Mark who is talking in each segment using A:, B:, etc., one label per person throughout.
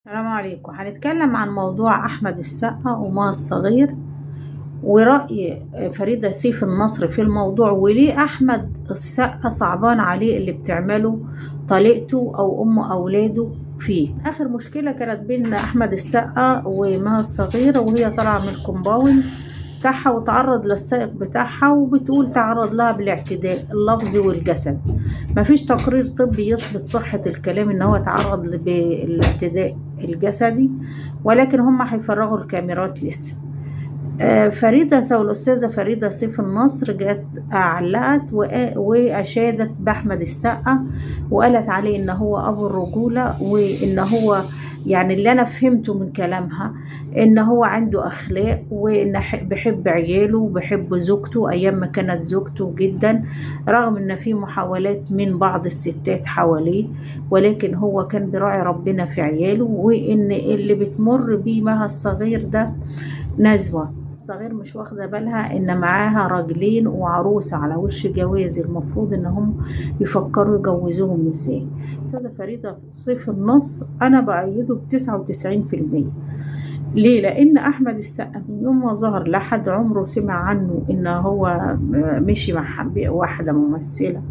A: السلام عليكم. هنتكلم عن موضوع أحمد السقا ومها الصغير ورأي فريدة سيف النصر في الموضوع، وليه أحمد السقا صعبان عليه اللي بتعمله طليقته أو أم أولاده فيه. آخر مشكلة كانت بين أحمد السقا ومها الصغير وهي طالعة من الكومباوند بتاعها وتعرض للسائق بتاعها، وبتقول تعرض لها بالاعتداء اللفظي والجسد. مفيش تقرير طبي يثبت صحة الكلام ان هو تعرض بالاعتداء الجسدي، ولكن هم هيفرغوا الكاميرات لسه. الأستاذة فريدة سيف النصر جت علقت وأشادت بأحمد السقا وقالت عليه إن هو أبو الرجولة، وإن هو يعني اللي أنا فهمته من كلامها إن هو عنده أخلاق، وإن بحب عياله وبحب زوجته أيام ما كانت زوجته جدا، رغم إن في محاولات من بعض الستات حواليه، ولكن هو كان براعي ربنا في عياله، وإن اللي بتمر بيه مها الصغير ده نزوة. الصغير مش واخده بالها ان معاها راجلين وعروسه على وش جواز، المفروض انهم يفكروا يجوزوهم ازاي. استاذه فريده سيف النصر انا بايده ب99%. ليه؟ لان احمد السقا من يوم ما ظهر لا حد عمره سمع عنه ان هو مشي مع واحده ممثله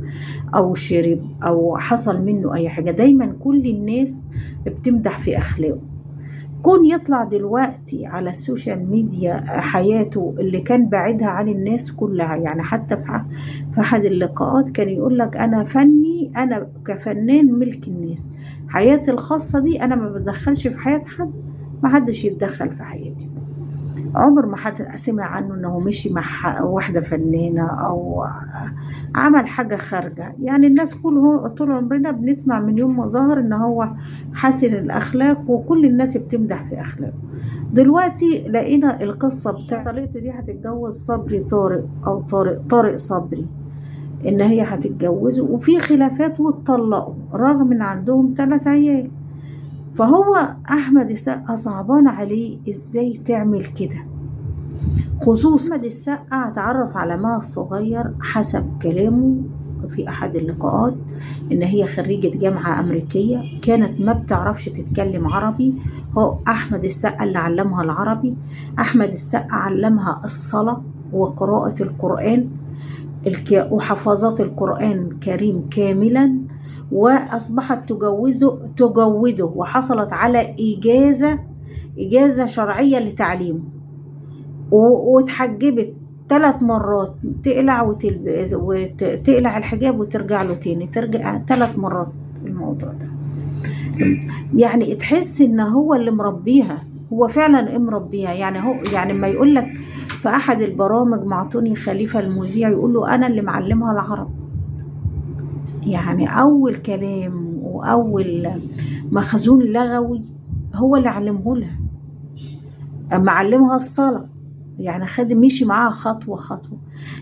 A: او شرب او حصل منه اي حاجه. دايما كل الناس بتمدح في اخلاقه. كون يطلع دلوقتي على السوشيال ميديا حياته اللي كان بعيدها عن الناس كلها، يعني حتى في أحد اللقاءات كان يقول لك أنا فني، أنا كفنان ملك الناس، حياتي الخاصة دي أنا ما بدخلش في حياة حد، ما حدش يتدخل في حياتي. عمر ما حد سمع عنه انه مشي مع واحدة فنانة او عمل حاجة خارجة. يعني الناس طول عمرنا بنسمع من يوم ما ظهر ان هو حسن الاخلاق وكل الناس بتمدح في اخلاقه. دلوقتي لقينا القصة بتاع طليقته دي هتتجوز صبري طارق او طارق صبري، ان هي هتتجوزه وفي خلافات واتطلقوا رغم ان عندهم 3 عيال. فهو احمد السقا صعبان عليه ازاي تعمل كده، خصوصا احمد السقا اتعرف على مها الصغير حسب كلامه في احد اللقاءات ان هي خريجة جامعة امريكية، كانت ما بتعرفش تتكلم عربي. هو احمد السقا اللي علمها العربي، احمد السقا علمها الصلاة وقراءة القرآن وحفظات القرآن الكريم كاملا، وأصبحت تجوده وحصلت على إجازة شرعية لتعليمه، واتحجبت 3 مرات، تقلع الحجاب وترجع له تاني، ترجع 3 مرات. الموضوع ده يعني تحس ان هو اللي مربيها، هو فعلا مربيها. يعني هو يعني ما يقول لك في احد البرامج مع توني خليفة المذيع يقول له انا اللي معلمها العرب. يعني اول كلام واول مخزون لغوي هو اللي علمه لها، معلمها الصلاة، يعني مشي معاها خطوة خطوة.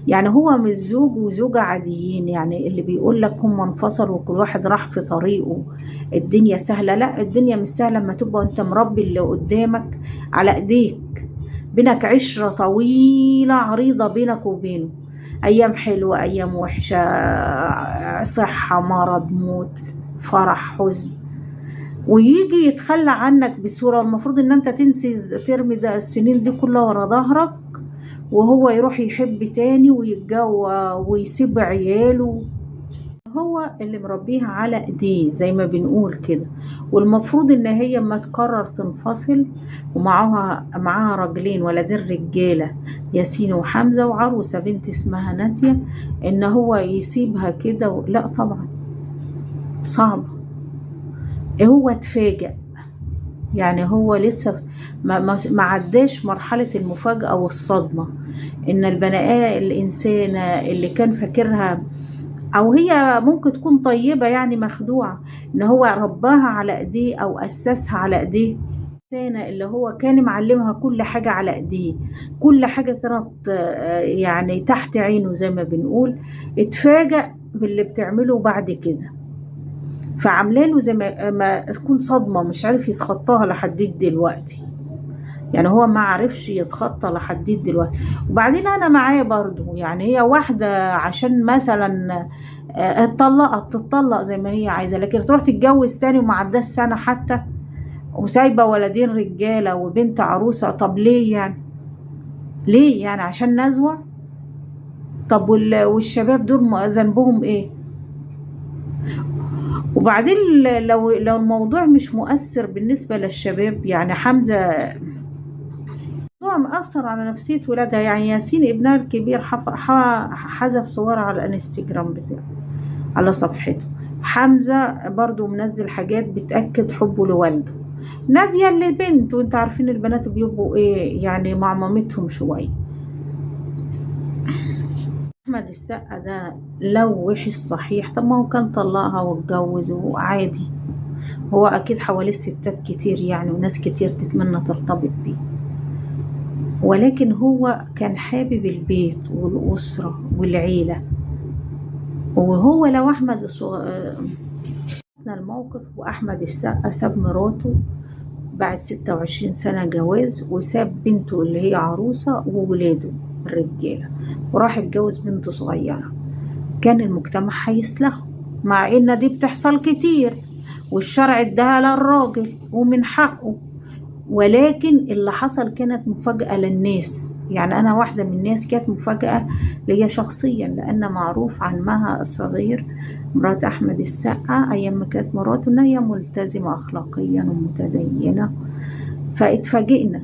A: يعني هو مش زوج وزوجة عاديين، يعني اللي بيقول لك هم انفصلوا وكل واحد راح في طريقه الدنيا سهلة. لا، الدنيا مش سهلة لما تبقى انت مربي اللي قدامك على ايديك، بينك عشرة طويلة عريضة بينك وبينه، ايام حلوة ايام وحشة، صحة مرض موت فرح حزن، ويجي يتخلى عنك بسهولة. المفروض ان انت ترمي ده السنين دي كلها ورا ظهرك، وهو يروح يحب تاني ويتجوز ويسيب عياله. هو اللي مربيها على ايديه زي ما بنقول كده، والمفروض ان هي ما تقرر تنفصل ومعاها راجلين ولدين رجاله، ياسين وحمزه، وعروسه بنت اسمها ناديه، ان هو يسيبها كده. لا طبعا صعبه. هو اتفاجأ، يعني هو لسه ما عداش مرحلة المفاجأة والصدمة، ان الإنسانة اللي كان فاكرها او هي ممكن تكون طيبة يعني مخدوعة، ان هو رباها على ايديه او اسسها على ايديه. الإنسانة اللي هو كان معلمها كل حاجة على ايديه، كل حاجة كانت يعني تحت عينه زي ما بنقول، اتفاجأ باللي بتعمله بعد كده. فعاملاله زي ما تكون صدمة مش عارف يتخطاها لحد دلوقتي. يعني هو ما عرفش يتخطى لحد دلوقتي. وبعدين انا معاه برضو، يعني هي واحدة عشان مثلا تطلق زي ما هي عايزة، لكن تروح تتجوز تاني وما عداش سنة حتى وسايبة ولدين رجالة وبنت عروسة. طب ليه يعني؟ ليه يعني؟ عشان نزوة؟ طب والشباب دول ذنبهم ايه؟ وبعدين لو الموضوع مش مؤثر بالنسبة للشباب، يعني حمزة الموضوع مأثر على نفسية ولادها. يعني ياسين ابنها الكبير حذف صورها على الانستجرام بتاعه، على صفحته. حمزة برضو منزل حاجات بتأكد حبه لوالده. نادية اللي بنت، وانت عارفين البنات بيبقوا ايه يعني مع مامتهم شوية. احمد السقا ده لو وحش صحيح، طب ما هو كان طلقها واتجوز وعادي. هو اكيد حواليه ستات كتير يعني، وناس كتير تتمنى ترتبط بيه، ولكن هو كان حابب البيت والأسرة والعيلة. وهو لو الموقف، وأحمد السقا ساب مراته بعد 26 سنة جواز، وساب بنته اللي هي عروسة وولاده الرجالة، وراح اتجوز بنته صغيرة. كان المجتمع هيسلخه، مع ان دي بتحصل كتير، والشرع اداها للراجل ومن حقه. ولكن اللي حصل كانت مفاجأة للناس. يعني أنا واحدة من الناس كانت مفاجأة ليا شخصيا، لأن معروف عن مها الصغير مرات أحمد السقا أيام ما كانت مراته إن هي ملتزمة أخلاقيا ومتدينة. فاتفاجئنا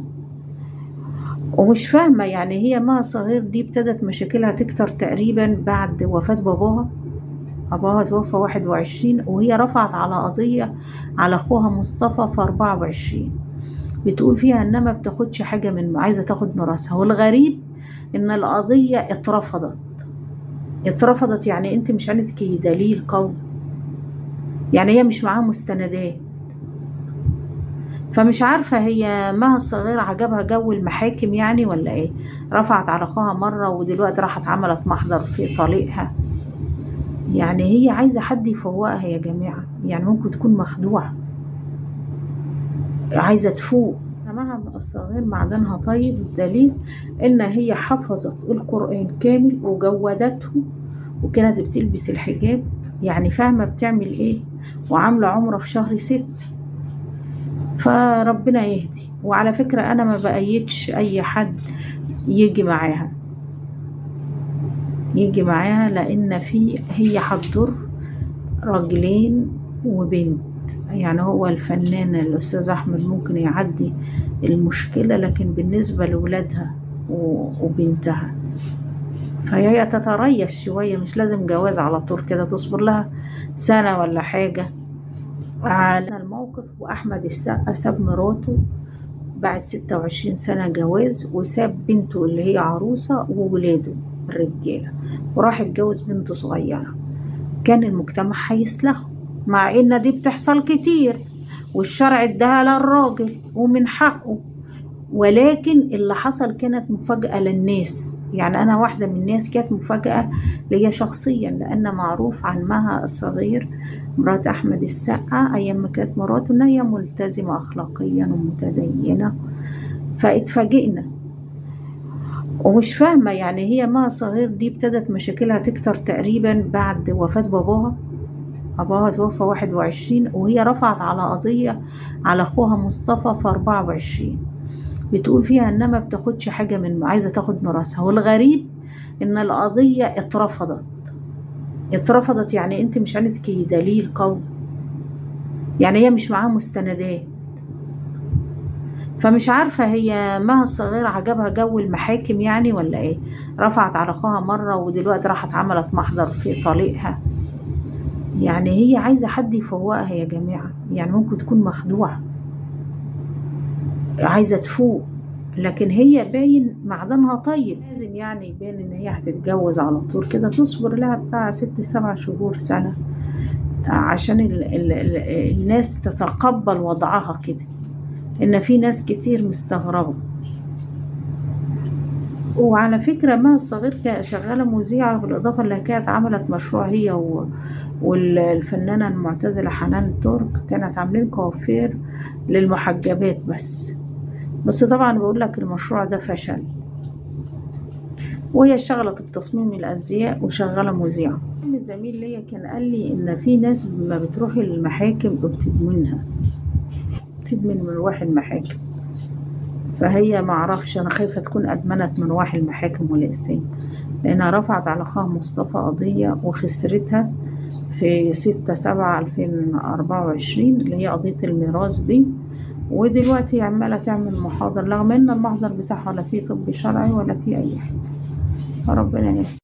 A: ومش فاهمة، يعني هي مها صغير دي ابتدت مشاكلها تكتر تقريبا بعد وفاة باباها. أبوها توفى 21، وهي رفعت على قضية على أخوها مصطفى في 24، بتقول فيها إنها ما بتاخدش حاجة من عايزة تاخد ميراثها. والغريب إن القضية اترفضت. يعني أنت مش عندك دليل قوي، يعني هي مش معاها مستندات. فمش عارفة هي مها الصغير عجبها جو المحاكم يعني ولا ايه؟ رفعت على اخوها مرة، ودلوقتي راحت عملت محضر في طليقها. يعني هي عايزة حد يفوقها يا جماعة، يعني ممكن تكون مخدوعة عايزة تفوق. مها الصغير معدنها طيب، الدليل ان هي حفظت القرآن كامل وجودته، وكانت بتلبس الحجاب، يعني فاهمة بتعمل ايه، وعاملة عمرة في شهر 6. فربنا يهدي. وعلى فكرة أنا ما بأيدش أي حد يجي معاها، لأن هي هتضر راجلين وبنت. يعني هو الفنان الأستاذ أحمد ممكن يعدي المشكلة، لكن بالنسبة لولادها وبنتها فهي تتريث شوية. مش لازم جواز على طول كده، تصبر لها سنة ولا حاجة على الموقف. وأحمد السقا ساب مراته بعد 26 سنة جواز، وساب بنته اللي هي عروسة وولاده الرجالة، وراح اتجوز بنته صغيرة. كان المجتمع هيسلخه، مع ان دي بتحصل كتير، والشرع اداها للراجل ومن حقه. ولكن اللي حصل كانت مفاجأة للناس. يعني أنا واحدة من الناس كانت مفاجأة ليا شخصيا، لأن معروف عن مها الصغير مرات أحمد السقا أيام ما كانت مراته إن هي ملتزمة أخلاقيا ومتدينة. فاتفاجئنا ومش فاهمة، يعني هي مها صغير دي ابتدت مشاكلها تكتر تقريبا بعد وفاة باباها. أبوها توفى 21، وهي رفعت على قضية على أخوها مصطفى في 24، بتقول فيها إنها ما بتاخدش حاجة من عايزة تاخد ميراثها. والغريب إن القضية اترفضت. يعني أنت مش عندك دليل قوي، يعني هي مش معاها مستندات. فمش عارفة هي مها الصغير عجبها جو المحاكم يعني ولا ايه؟ رفعت على اخوها مرة، ودلوقتي راحت عملت محضر في طليقها. يعني هي عايزة حد يفوقها يا جماعة، يعني ممكن تكون مخدوعة عايزة تفوق. لكن هي باين معدنها طيب، لازم يعني يبان ان هي هتتجوز على طول كده، تصبر لها بتاع 6-7 شهور سنة عشان الناس تتقبل وضعها كده. ان في ناس كتير مستغربة. وعلى فكرة مها الصغير كانت شغالة مذيعة، بالإضافة اللي كانت عملت مشروع هي والفنانة المعتزلة حنان ترك، كانت عاملين كوافير للمحجبات بس طبعا بقول لك المشروع ده فشل. وهي اشتغلت بتصميم الأزياء وشغالة مذيعة. زميل ليا كان قال لي إن في ناس ما بتروح المحاكم وبتدمنها، تستفيد من رواح المحاكم. فهي معرفش، أنا خايفة تكون أدمنت من رواح المحاكم والإقسام، لأنها رفعت على أخوها مصطفى قضية وخسرتها في 6/7/2024 اللي هي قضية الميراث دي. ودلوقتي عمالة تعمل محاضر، رغم إن المحضر بتاعها ولا فيه طب شرعي ولا فيه أي حاجة. فربنا يهديها.